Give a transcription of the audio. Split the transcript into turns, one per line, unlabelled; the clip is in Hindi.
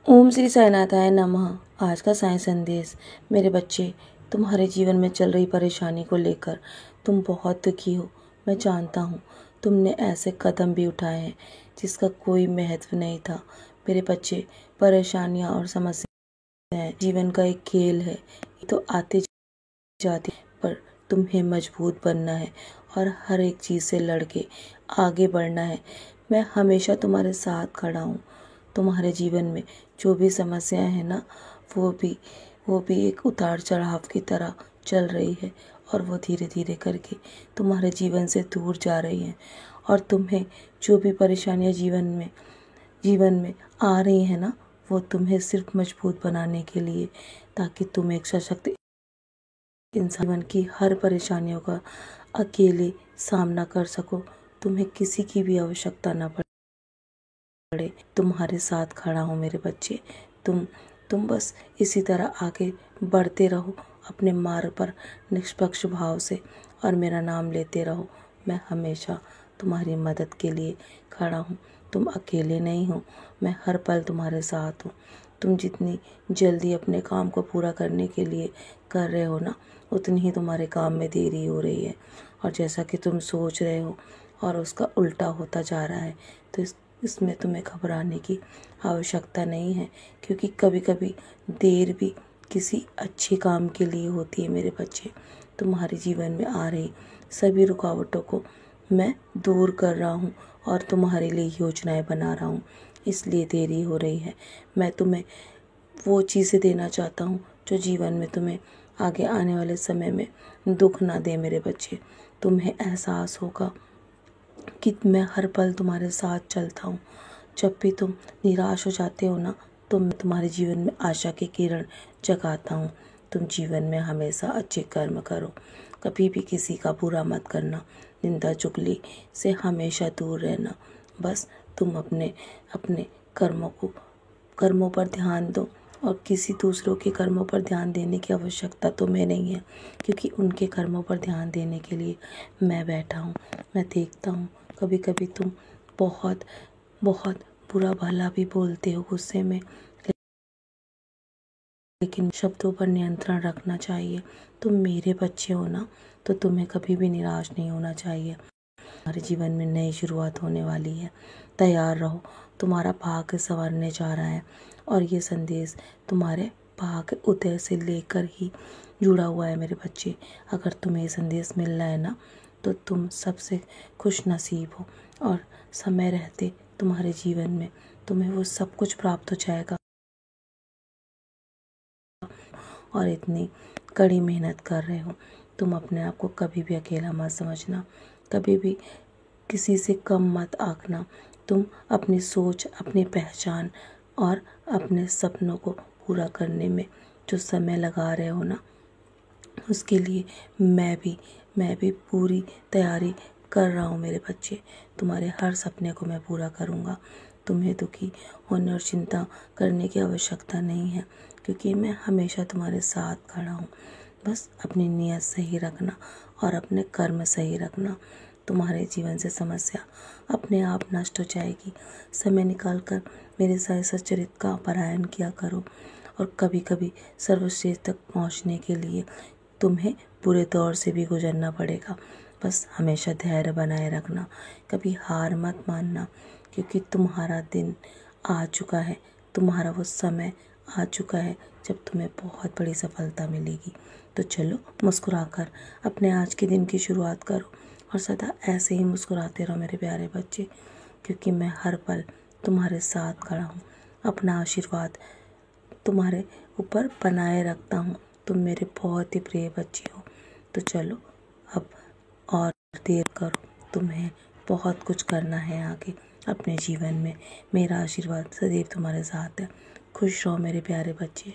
ओम श्री साईनाथाय नमः। आज का साई संदेश। मेरे बच्चे, तुम्हारे जीवन में चल रही परेशानी को लेकर तुम बहुत दुखी हो। मैं जानता हूँ तुमने ऐसे कदम भी उठाए हैं जिसका कोई महत्व नहीं था। मेरे बच्चे, परेशानियाँ और समस्याएं जीवन का एक खेल है। ये तो आते जाते, पर तुम्हें मजबूत बनना है और हर एक चीज़ से लड़के आगे बढ़ना है। मैं हमेशा तुम्हारे साथ खड़ा हूँ। तुम्हारे जीवन में जो भी समस्याएं हैं ना, वो भी एक उतार चढ़ाव की तरह चल रही है और वो धीरे धीरे करके तुम्हारे जीवन से दूर जा रही हैं। और तुम्हें जो भी परेशानियां जीवन में आ रही हैं ना, वो तुम्हें सिर्फ मजबूत बनाने के लिए, ताकि तुम एक सशक्त इंसान जीवन की हर परेशानियों का अकेले सामना कर सको। तुम्हें किसी की भी आवश्यकता न पड़े। तुम्हारे साथ खड़ा हूँ मेरे बच्चे। तुम बस इसी तरह आगे बढ़ते रहो अपने मार्ग पर निष्पक्ष भाव से और मेरा नाम लेते रहो। मैं हमेशा तुम्हारी मदद के लिए खड़ा हूँ। तुम अकेले नहीं हो, मैं हर पल तुम्हारे साथ हूँ। तुम जितनी जल्दी अपने काम को पूरा करने के लिए कर रहे हो ना, उतनी ही तुम्हारे काम में देरी हो रही है। और जैसा कि तुम सोच रहे हो और उसका उल्टा होता जा रहा है, तो इसमें तुम्हें घबराने की आवश्यकता नहीं है, क्योंकि कभी कभी देर भी किसी अच्छे काम के लिए होती है। मेरे बच्चे, तुम्हारे जीवन में आ रही सभी रुकावटों को मैं दूर कर रहा हूँ और तुम्हारे लिए योजनाएं बना रहा हूँ। इसलिए देरी हो रही है। मैं तुम्हें वो चीज़ें देना चाहता हूँ जो जीवन में तुम्हें आगे आने वाले समय में दुख ना दे। मेरे बच्चे, तुम्हें एहसास होगा कि मैं हर पल तुम्हारे साथ चलता हूँ। जब भी तुम निराश हो जाते हो ना, तो मैं तुम्हारे जीवन में आशा के किरण जगाता हूँ। तुम जीवन में हमेशा अच्छे कर्म करो, कभी भी किसी का बुरा मत करना, निंदा चुगली से हमेशा दूर रहना। बस तुम अपने अपने कर्मों पर ध्यान दो और किसी दूसरों के कर्मों पर ध्यान देने की आवश्यकता तुम्हें नहीं है, क्योंकि उनके कर्मों पर ध्यान देने के लिए मैं बैठा हूँ। मैं देखता हूँ कभी कभी तुम बहुत बहुत बुरा भला भी बोलते हो गुस्से में, लेकिन शब्दों पर नियंत्रण रखना चाहिए। तुम मेरे बच्चे हो ना, तो तुम्हें कभी भी निराश नहीं होना चाहिए। हमारे जीवन में नई शुरुआत होने वाली है। तैयार रहो, तुम्हारा भाग्य संवरने जा रहा है और ये संदेश तुम्हारे भाग्य उदय से लेकर ही जुड़ा हुआ है। मेरे बच्चे, अगर तुम्हें ये संदेश मिल रहा है ना, तो तुम सबसे खुश नसीब हो और समय रहते तुम्हारे जीवन में तुम्हें वो सब कुछ प्राप्त हो जाएगा। और इतनी कड़ी मेहनत कर रहे हो, तुम अपने आप को कभी भी अकेला मत समझना, कभी भी किसी से कम मत आंकना। तुम अपनी सोच, अपनी पहचान और अपने सपनों को पूरा करने में जो समय लगा रहे हो ना, उसके लिए मैं भी पूरी तैयारी कर रहा हूँ। मेरे बच्चे, तुम्हारे हर सपने को मैं पूरा करूँगा। तुम्हें दुखी होने और चिंता करने की आवश्यकता नहीं है, क्योंकि मैं हमेशा तुम्हारे साथ खड़ा हूँ। बस अपनी नीयत सही रखना और अपने कर्म सही रखना। तुम्हारे जीवन से समस्या अपने आप नष्ट हो जाएगी। समय निकाल कर मेरे साई सच्चरित का पारायण किया करो। और कभी कभी सर्वश्रेष्ठ तक पहुँचने के लिए तुम्हें बुरे दौर से भी गुजरना पड़ेगा। बस हमेशा धैर्य बनाए रखना, कभी हार मत मानना, क्योंकि तुम्हारा दिन आ चुका है, तुम्हारा वो समय आ चुका है जब तुम्हें बहुत बड़ी सफलता मिलेगी। तो चलो, मुस्कुराकर अपने आज के दिन की शुरुआत करो और सदा ऐसे ही मुस्कुराते रहो मेरे प्यारे बच्चे, क्योंकि मैं हर पल तुम्हारे साथ खड़ा हूँ। अपना आशीर्वाद तुम्हारे ऊपर बनाए रखता हूँ। तुम मेरे बहुत ही प्रिय बच्चे हो। तो चलो अब और देर करो, तुम्हें बहुत कुछ करना है आगे अपने जीवन में। मेरा आशीर्वाद सदैव तुम्हारे साथ है। खुश रहो मेरे प्यारे बच्चे।